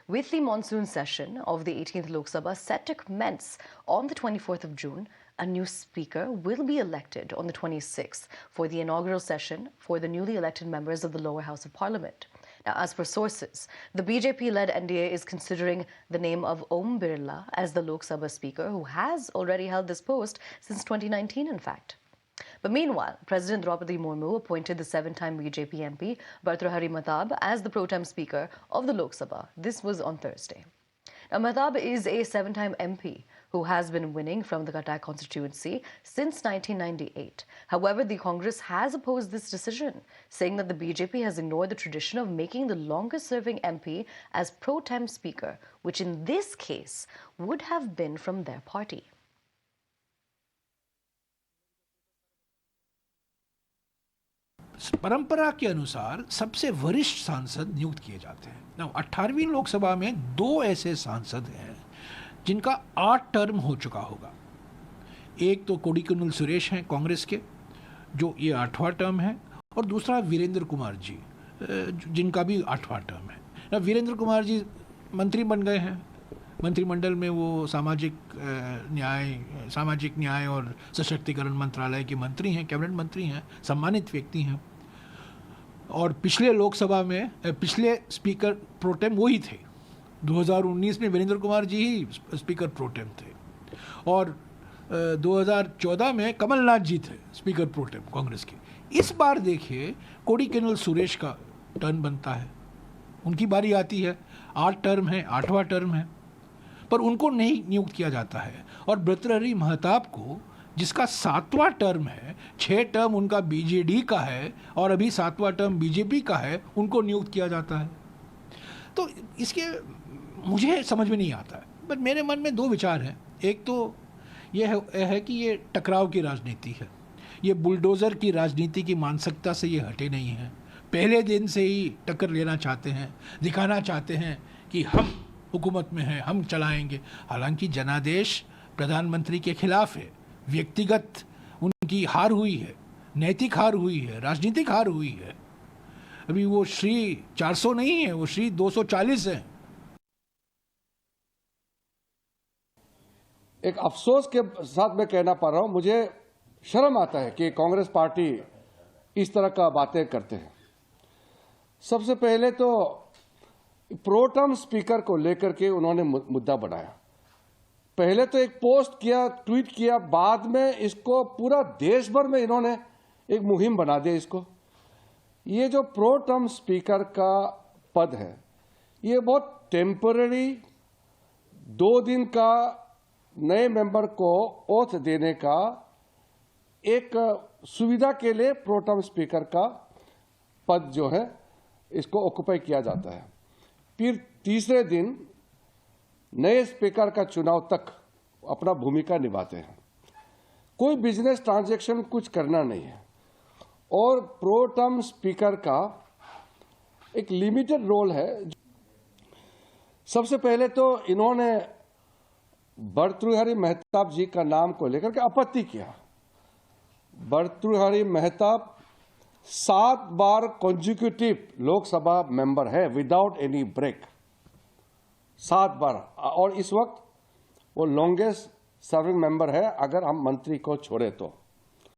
With the monsoon session of the 18th Lok Sabha set to commence on the 24th of June, a new speaker will be elected on the 26th for the inaugural session for the newly elected members of the lower house of parliament. Now, as per sources, the BJP-led NDA is considering the name of Om Birla as the Lok Sabha speaker, who has already held this post since 2019, in fact. But meanwhile, President Draupadi Murmu appointed the 7-time BJP MP Bhartrihari Mahtab as the pro-tem speaker of the Lok Sabha. This was on Thursday. Now, Mahtab is a 7-time MP who has been winning from the Cuttack constituency since 1998. However, the Congress has opposed this decision, saying that the BJP has ignored the tradition of making the longest-serving MP as pro-tem speaker, which in this case would have been from their party. परंपरा के अनुसार सबसे वरिष्ठ सांसद नियुक्त किए जाते हैं। ना 18वीं लोकसभा में 2 ऐसे सांसद हैं जिनका 8 टर्म हो चुका होगा। एक तो कोडिकुनिल सुरेश हैं कांग्रेस के, जो ये 8वां टर्म है, और दूसरा वीरेंद्र कुमार जी, जिनका भी 8वां टर्म है। ना वीरेंद्र कुमार जी मंत्री बन गए हैं, मंत्रिमंडल में वो सामाजिक न्याय और सशक्तिकरण मंत्रालय के मंत्री हैं, कैबिनेट मंत्री हैं, सम्मानित व्यक्ति हैं। और पिछले लोकसभा में पिछले स्पीकर प्रोटेम वही थे। 2019 में वीरेंद्र कुमार जी ही स्पीकर प्रोटेम थे, और 2014 में कमलनाथ जी थे स्पीकर प्रोटेम कांग्रेस के। इस बार देखिए कोडिकुनिल सुरेश का टर्न बनता है, उनकी बारी आती है। 8 टर्म है, 8वां टर्म है, पर उनको नहीं नियुक्त किया जाता है। और भर्तृहरि महताब को, जिसका 7वां टर्म है, 6 टर्म उनका बीजेडी का है और अभी 7वां टर्म बीजेपी का है, उनको नियुक्त किया जाता है। तो इसके मुझे समझ में नहीं आता है। बट मेरे मन में 2 विचार हैं। एक तो यह है कि ये टकराव की राजनीति है, ये बुलडोज़र की राजनीति की मानसिकता से ये हटे नहीं हैं। पहले दिन से ही टक्कर लेना चाहते हैं, दिखाना चाहते हैं कि हम हुकूमत में हैं, हम चलाएंगे। हालांकि जनादेश प्रधानमंत्री के खिलाफ है, व्यक्तिगत उनकी हार हुई है, नैतिक हार हुई है, राजनीतिक हार हुई है। अभी वो श्री 400 नहीं है, वो श्री 240 है। एक अफसोस के साथ मैं कहना पा रहा हूं, मुझे शर्म आता है कि कांग्रेस पार्टी इस तरह का बातें करते हैं। सबसे पहले तो प्रोटेम स्पीकर को लेकर के उन्होंने मुद्दा बनाया। पहले तो एक पोस्ट किया, ट्वीट किया, बाद में इसको पूरा देश भर में इन्होंने एक मुहिम बना दिया इसको। ये जो प्रोटेम स्पीकर का पद है, ये बहुत टेम्पररी 2 दिन का नए मेंबर को ओथ देने का एक सुविधा के लिए प्रोटेम स्पीकर का पद जो है इसको ऑक्युपाई किया जाता है। फिर तीसरे दिन नए स्पीकर का चुनाव तक अपना भूमिका निभाते हैं। कोई बिजनेस ट्रांजैक्शन कुछ करना नहीं है, और प्रोटेम स्पीकर का एक लिमिटेड रोल है। सबसे पहले तो इन्होंने भर्तृहरि महताब जी का नाम को लेकर के आपत्ति किया। भर्तृहरि महताब 7 बार कॉन्जिक्यूटिव लोकसभा मेंबर है विदाउट एनी ब्रेक, 7 बार, और इस वक्त वो लॉन्गेस्ट सर्विंग मेंबर है अगर हम मंत्री को छोड़े तो।